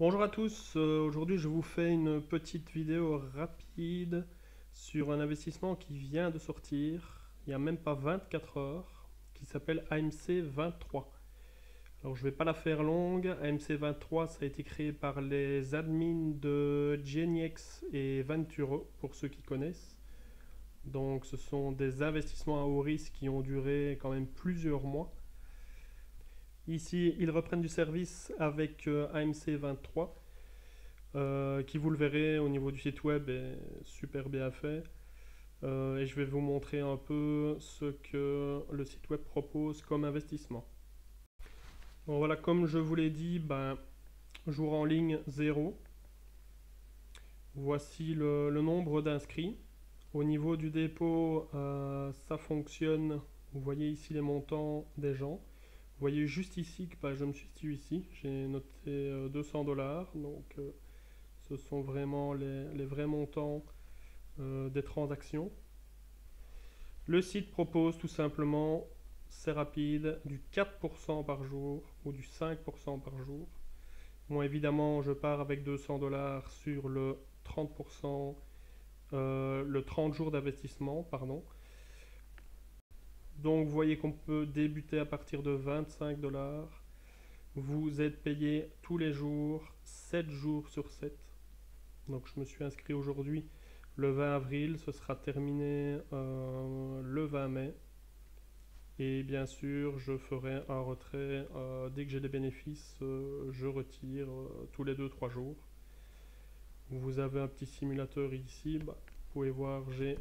Bonjour à tous, aujourd'hui je vous fais une petite vidéo rapide sur un investissement qui vient de sortir, il n'y a même pas 24 heures, qui s'appelle AMC 23. Alors je ne vais pas la faire longue, AMC 23 ça a été créé par les admins de Geniex et Venturo, pour ceux qui connaissent. Donc ce sont des investissements à haut risque qui ont duré quand même plusieurs mois. Ici ils reprennent du service avec AMC 23. Qui, vous le verrez au niveau du site web, est super bien fait. Et je vais vous montrer un peu ce que le site web propose comme investissement. Bon, voilà, comme je vous l'ai dit, jour en ligne 0. Voici le nombre d'inscrits. Au niveau du dépôt, ça fonctionne. Vous voyez ici les montants des gens. Vous voyez juste ici que je me situe ici. J'ai noté 200$. Donc ce sont vraiment les vrais montants des transactions. Le site propose tout simplement, c'est rapide, du 4% par jour ou du 5% par jour. Moi évidemment je pars avec 200$ sur le 30%, le 30 jours d'investissement, pardon. Donc vous voyez qu'on peut débuter à partir de 25$. Vous êtes payé tous les jours, 7 jours sur 7. Donc je me suis inscrit aujourd'hui le 20 avril, ce sera terminé le 20 mai. Et bien sûr, je ferai un retrait dès que j'ai des bénéfices, je retire tous les 2-3 jours. Vous avez un petit simulateur ici, vous pouvez voir, j'ai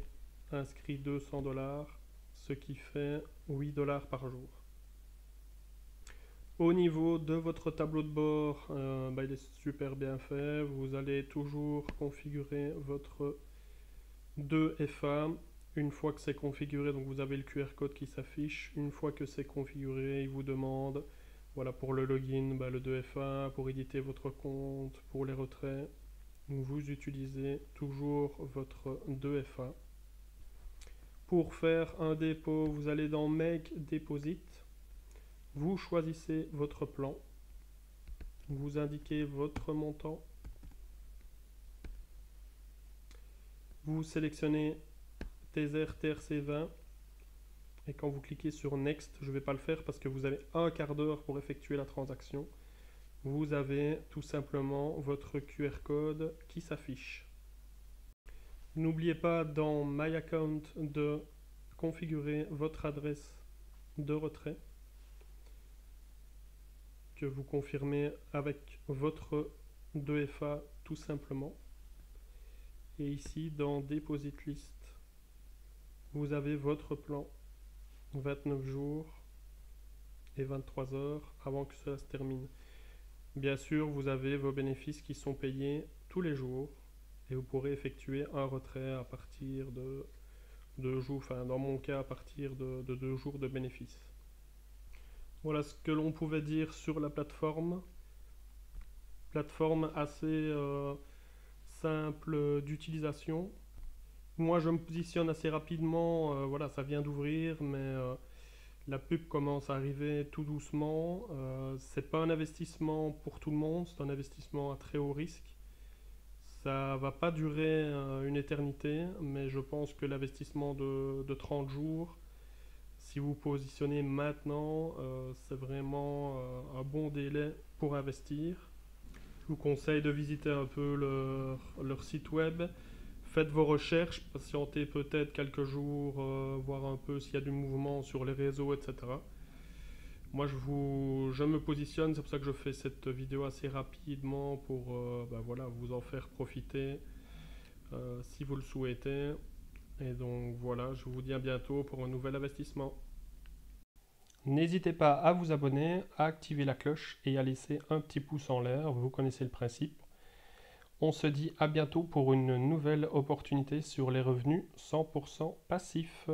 inscrit 200$, ce qui fait 8$ par jour. Au niveau de votre tableau de bord, il est super bien fait. Vous allez toujours configurer votre 2FA. Une fois que c'est configuré, donc vous avez le QR code qui s'affiche. Une fois que c'est configuré, il vous demande, voilà, pour le login, le 2FA, pour éditer votre compte, pour les retraits, vous utilisez toujours votre 2FA. Pour faire un dépôt, vous allez dans Make Deposit. Vous choisissez votre plan. Vous indiquez votre montant. Vous sélectionnez Tether TRC20 et quand vous cliquez sur Next, je ne vais pas le faire parce que vous avez un quart d'heure pour effectuer la transaction. Vous avez tout simplement votre QR code qui s'affiche. N'oubliez pas dans My Account de configurer votre adresse de retrait que vous confirmez avec votre 2FA tout simplement. Et ici dans Deposit List, vous avez votre plan 29 jours et 23 heures avant que cela se termine. Bien sûr, vous avez vos bénéfices qui sont payés tous les jours et vous pourrez effectuer un retrait à partir de 2 jours, enfin dans mon cas à partir de 2 jours de bénéfices. Voilà ce que l'on pouvait dire sur la plateforme. Plateforme assez simple d'utilisation. Moi je me positionne assez rapidement, voilà, ça vient d'ouvrir, mais la pub commence à arriver tout doucement. C'est pas un investissement pour tout le monde, c'est un investissement à très haut risque. Ça va pas durer une éternité, mais je pense que l'investissement de 30 jours, si vous positionnez maintenant, c'est vraiment un bon délai pour investir. Je vous conseille de visiter un peu leur site web. Faites vos recherches, patientez peut-être quelques jours, voir un peu s'il y a du mouvement sur les réseaux, etc. Moi, je me positionne, c'est pour ça que je fais cette vidéo assez rapidement pour voilà, vous en faire profiter si vous le souhaitez. Et donc voilà, je vous dis à bientôt pour un nouvel investissement. N'hésitez pas à vous abonner, à activer la cloche et à laisser un petit pouce en l'air, vous connaissez le principe. On se dit à bientôt pour une nouvelle opportunité sur les revenus 100% passifs.